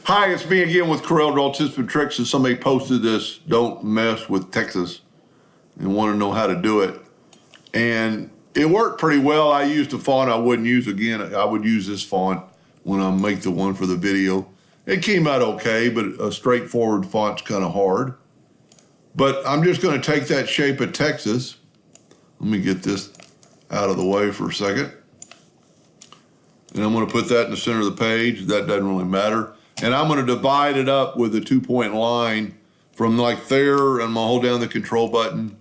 Hi, it's me again with Corel Draw Tips and Tricks, and somebody posted this, don't mess with Texas, and want to know how to do it. And it worked pretty well. I used a font I wouldn't use again. I would use this font when I make the one for the video. It came out okay, but a straightforward font's kind of hard. But I'm just going to take that shape of Texas. Let me get this out of the way for a second. And I'm going to put that in the center of the page. That doesn't really matter. And I'm going to divide it up with a 2-point line from like there, and I'm going to hold down the control button.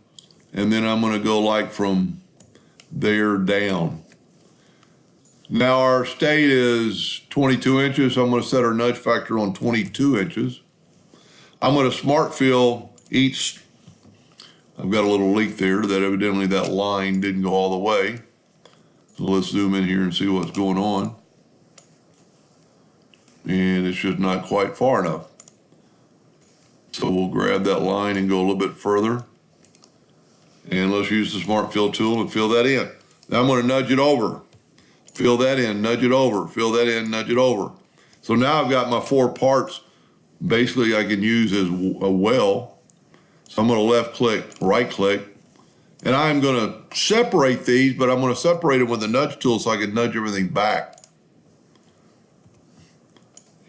And then I'm going to go like from there down. Now our state is 22 inches. So I'm going to set our nudge factor on 22 inches. I'm going to smart fill each. I've got a little leak there that evidently that line didn't go all the way. So let's zoom in here and see what's going on. And it's just not quite far enough. So we'll grab that line and go a little bit further. And let's use the Smart Fill tool and fill that in. Now I'm going to nudge it over. Fill that in, nudge it over, fill that in, nudge it over. So now I've got my 4 parts basically I can use as a well. So I'm going to left click, right click. And I'm going to separate these, but I'm going to separate them with the nudge tool so I can nudge everything back.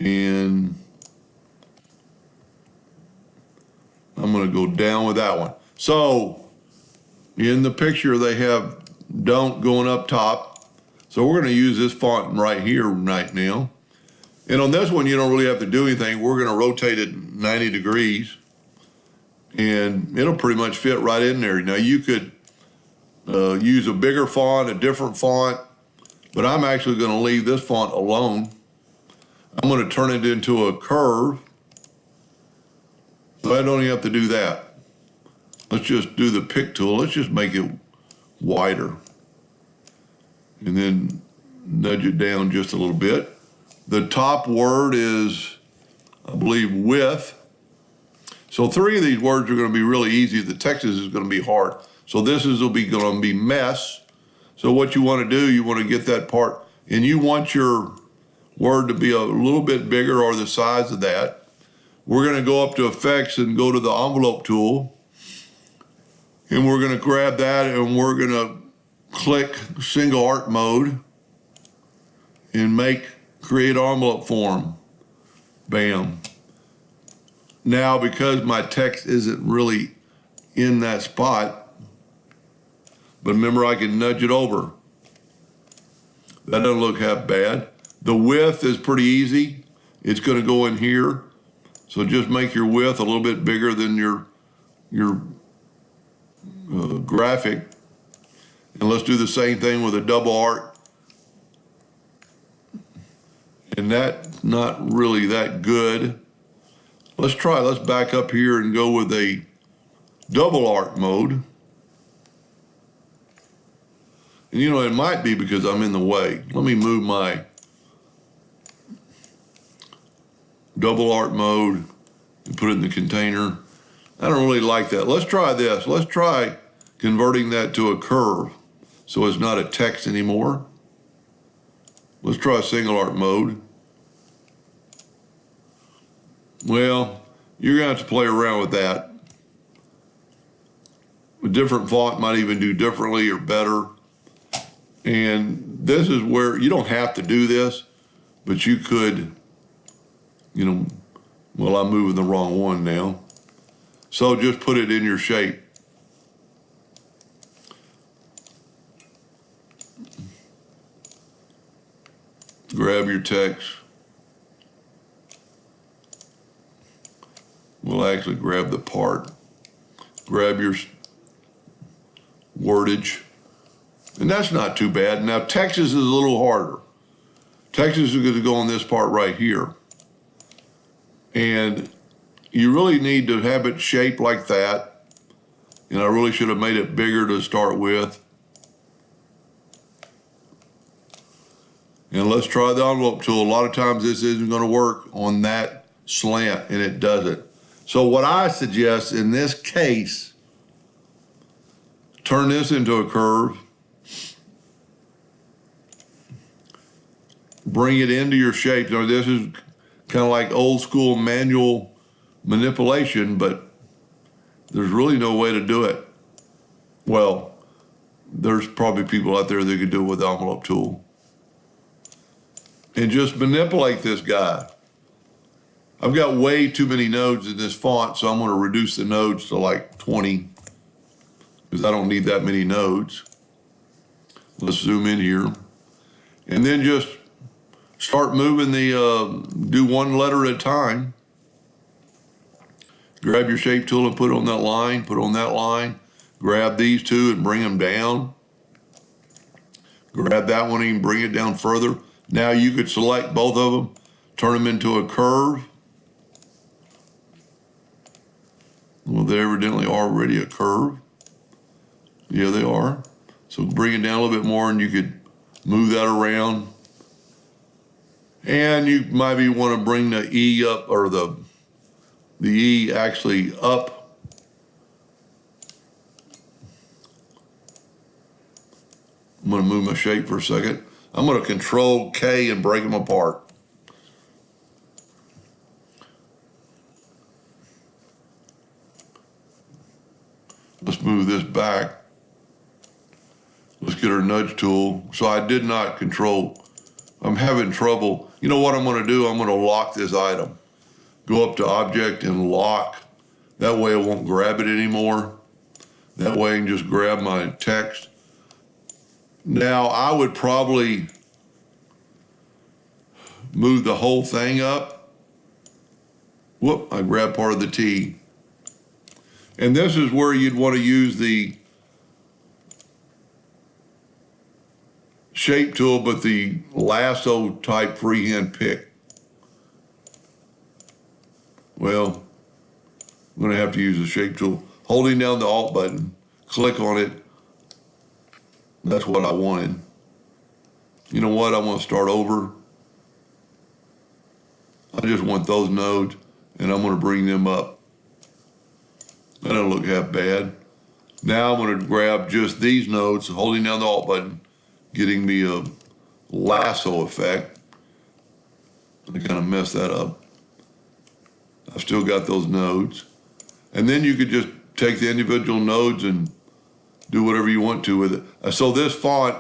And I'm going to go down with that one. So in the picture, they have don't going up top. So we're going to use this font right here right now. And on this one, you don't really have to do anything. We're going to rotate it 90 degrees. And it'll pretty much fit right in there. Now you could use a bigger font, a different font. But I'm actually going to leave this font alone. I'm going to turn it into a curve. So I don't even have to do that. Let's just do the pick tool. Let's just make it wider. And then nudge it down just a little bit. The top word is, I believe, width. So 3 of these words are going to be really easy. The Texas is going to be hard. So this is going to be mess. So what you want to do, you want to get that part, and you want your word to be a little bit bigger or the size of that. We're going to go up to effects and go to the envelope tool. And we're going to grab that and we're going to click single art mode and create envelope form. Bam. Now, because my text isn't really in that spot, but remember I can nudge it over. That doesn't look half bad. The width is pretty easy. It's going to go in here. So just make your width a little bit bigger than your graphic. And let's do the same thing with a double art. And that's not really that good. Let's back up here and go with a double art mode. And you know, it might be because I'm in the way. Let me move my double art mode and put it in the container. I don't really like that. Let's try this. Let's try converting that to a curve so it's not a text anymore. Let's try single art mode. Well, you're going to have to play around with that. A different font might even do differently or better. And this is where you don't have to do this, but you could, you know, well, I'm moving the wrong one now. So just put it in your shape. Grab your text. We'll actually grab the part. Grab your wordage. And that's not too bad. Now, Texas is a little harder. Texas is going to go on this part right here. And you really need to have it shaped like that. And I really should have made it bigger to start with. And let's try the envelope tool. A lot of times this isn't going to work on that slant, and it doesn't. So what I suggest in this case, turn this into a curve. Bring it into your shape. Now this is kind of like old school manual manipulation, but there's really no way to do it. Well, there's probably people out there that could do it with the envelope tool. And just manipulate this guy. I've got way too many nodes in this font, so I'm going to reduce the nodes to like 20 because I don't need that many nodes. Let's zoom in here. And then just start moving do one letter at a time. Grab your shape tool and put it on that line, put it on that line. Grab these two and bring them down. Grab that one and bring it down further. Now you could select both of them, turn them into a curve. Well, they evidently are already a curve. Yeah, they are. So bring it down a little bit more and you could move that around. And you maybe want to bring the E up, or the E actually up. I'm going to move my shape for a second. I'm going to Control K and break them apart. Let's move this back. Let's get our nudge tool. So I did not control. I'm having trouble. You know what I'm going to do? I'm going to lock this item. Go up to Object and Lock. That way I won't grab it anymore. That way I can just grab my text. Now I would probably move the whole thing up. Whoop, I grabbed part of the T. And this is where you'd want to use the shape tool, but the lasso type freehand pick. Well, I'm going to have to use the shape tool. Holding down the Alt button, click on it. That's what I wanted. You know what? I want to start over. I just want those nodes, and I'm going to bring them up. That don't look half bad. Now I'm going to grab just these nodes, holding down the Alt button, getting me a lasso effect. I kind of messed that up. I've still got those nodes. And then you could just take the individual nodes and do whatever you want to with it. So this font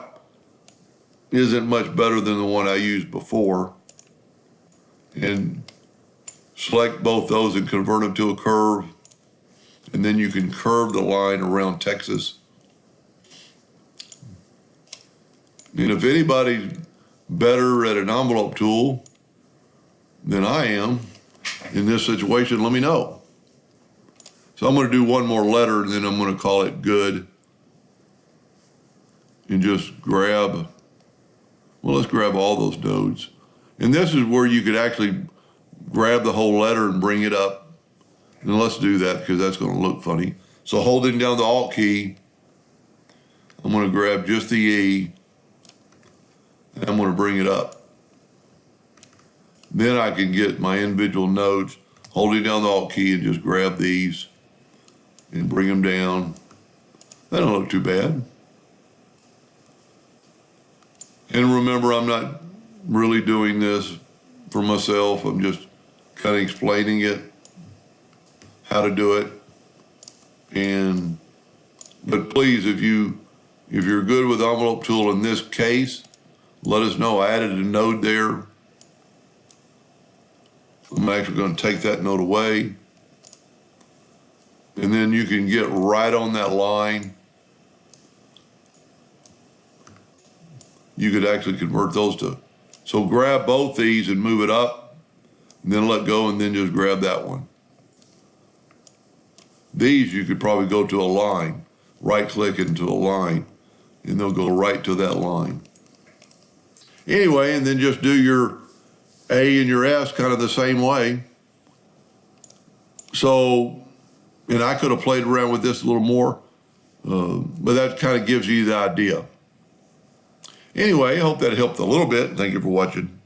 isn't much better than the one I used before. And select both those and convert them to a curve. And then you can curve the line around Texas. And if anybody's better at an envelope tool than I am in this situation, let me know. So I'm going to do one more letter, and then I'm going to call it good. And just grab, well, let's grab all those nodes. And this is where you could actually grab the whole letter and bring it up. And let's do that because that's going to look funny. So holding down the Alt key, I'm going to grab just the E, and I'm going to bring it up. Then I can get my individual nodes, holding down the Alt key and just grab these and bring them down. That don't look too bad. And remember, I'm not really doing this for myself. I'm just kind of explaining it, how to do it. But please, if you're good with the envelope tool in this case, let us know. I added a node there. I'm actually going to take that node away. And then you can get right on that line. You could actually convert those to. So grab both these and move it up, and then let go, and then just grab that one. These you could probably go to a line, right click into a line, and they'll go right to that line. Anyway, and then just do your A and your S kind of the same way. So, and I could have played around with this a little more, but that kind of gives you the idea. Anyway, I hope that helped a little bit. Thank you for watching.